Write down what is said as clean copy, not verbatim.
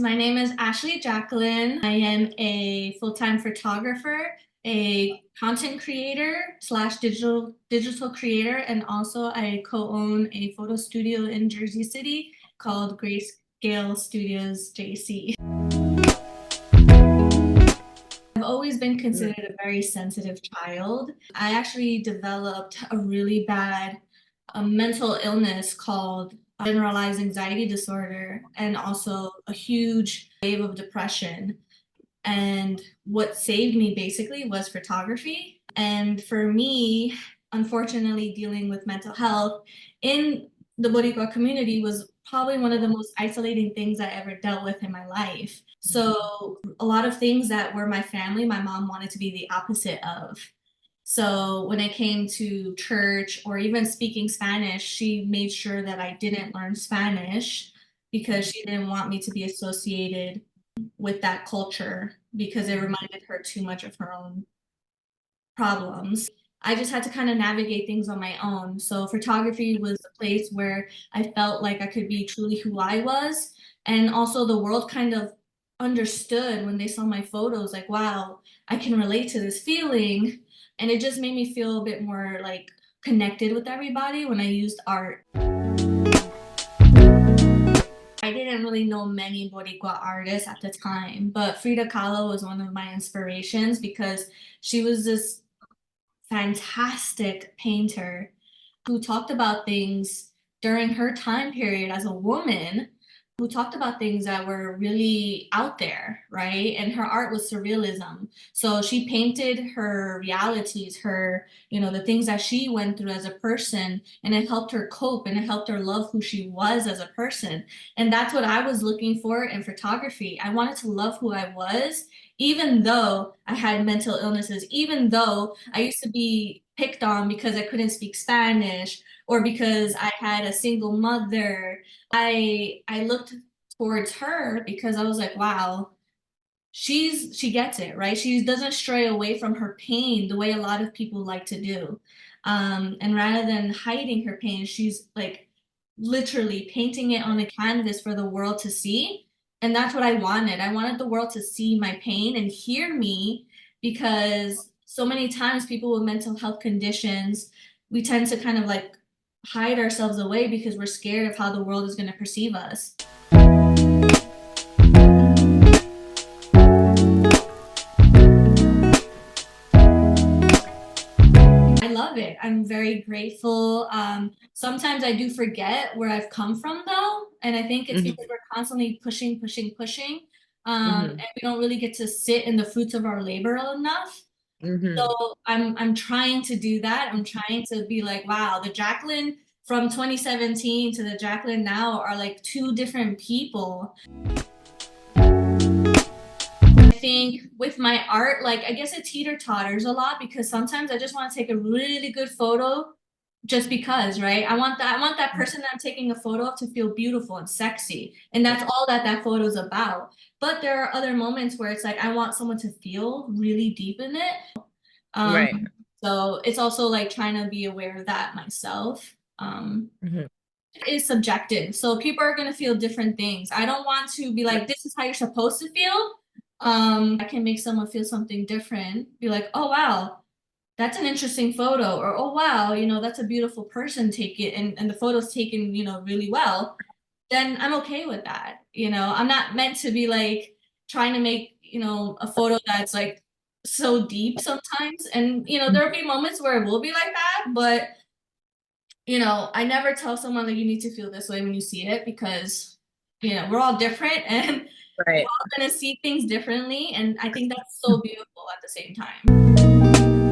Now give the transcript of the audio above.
My name is Ashley Jaclyn. I am a full-time photographer, a content creator slash digital creator, and also I co-own a photo studio in Jersey City called Grayscale Studios JC. I've always been considered a very sensitive child. I actually developed a really bad mental illness called generalized anxiety disorder and also a huge wave of depression. And what saved me basically was photography. And for me, unfortunately, dealing with mental health in the Boricua community was probably one of the most isolating things I ever dealt with in my life. So, a lot of things that were my family, my mom wanted to be the opposite of. So when it came to church or even speaking Spanish, she made sure that I didn't learn Spanish because she didn't want me to be associated with that culture because it reminded her too much of her own problems. I just had to kind of navigate things on my own. So photography was a place where I felt like I could be truly who I was. And also the world kind of understood when they saw my photos, like, wow, I can relate to this feeling. And it just made me feel a bit more like connected with everybody when I used art. I didn't really know many Boricua artists at the time, but Frida Kahlo was one of my inspirations because she was this fantastic painter who talked about things during her time period as a woman, who talked about things that were really out there, right? And her art was surrealism. So she painted her realities, the things that she went through as a person, and it helped her cope and it helped her love who she was as a person. And that's what I was looking for in photography. I wanted to love who I was, even though I had mental illnesses, even though I used to be picked on because I couldn't speak Spanish or because I had a single mother. I looked towards her because I was like, wow, she gets it, right? She doesn't stray away from her pain the way a lot of people like to do. And rather than hiding her pain, she's like literally painting it on a canvas for the world to see. And that's what I wanted. I wanted the world to see my pain and hear me because so many times people with mental health conditions, we tend to kind of like hide ourselves away because we're scared of how the world is going to perceive us. I love it. I'm very grateful. Sometimes I do forget where I've come from, though, and I think it's because we're constantly pushing, pushing, pushing, and we don't really get to sit in the fruits of our labor enough. So I'm trying to do that. I'm trying to be like, wow, the Jaclyn from 2017 to the Jaclyn now are like two different people. I think with my art, like I guess it teeter-totters a lot because sometimes I just want to take a really good photo just because, right? I want that person that I'm taking a photo of to feel beautiful and sexy. And that's all that that photo is about. But there are other moments where it's like I want someone to feel really deep in it. Right. So it's also like trying to be aware of that myself. It is subjective. So people are going to feel different things. I don't want to be like, this is how you're supposed to feel. I can make someone feel something different. Be like, oh, wow, that's an interesting photo. Or, oh, wow, that's a beautiful person take it. And the photo's taken, really well. Then I'm okay with that. I'm not meant to be like trying to make, a photo that's like so deep sometimes. And, there'll be moments where it will be like that, but I never tell someone that you need to feel this way when you see it because, we're all different and we're Right. all going to see things differently. And I think that's so beautiful at the same time.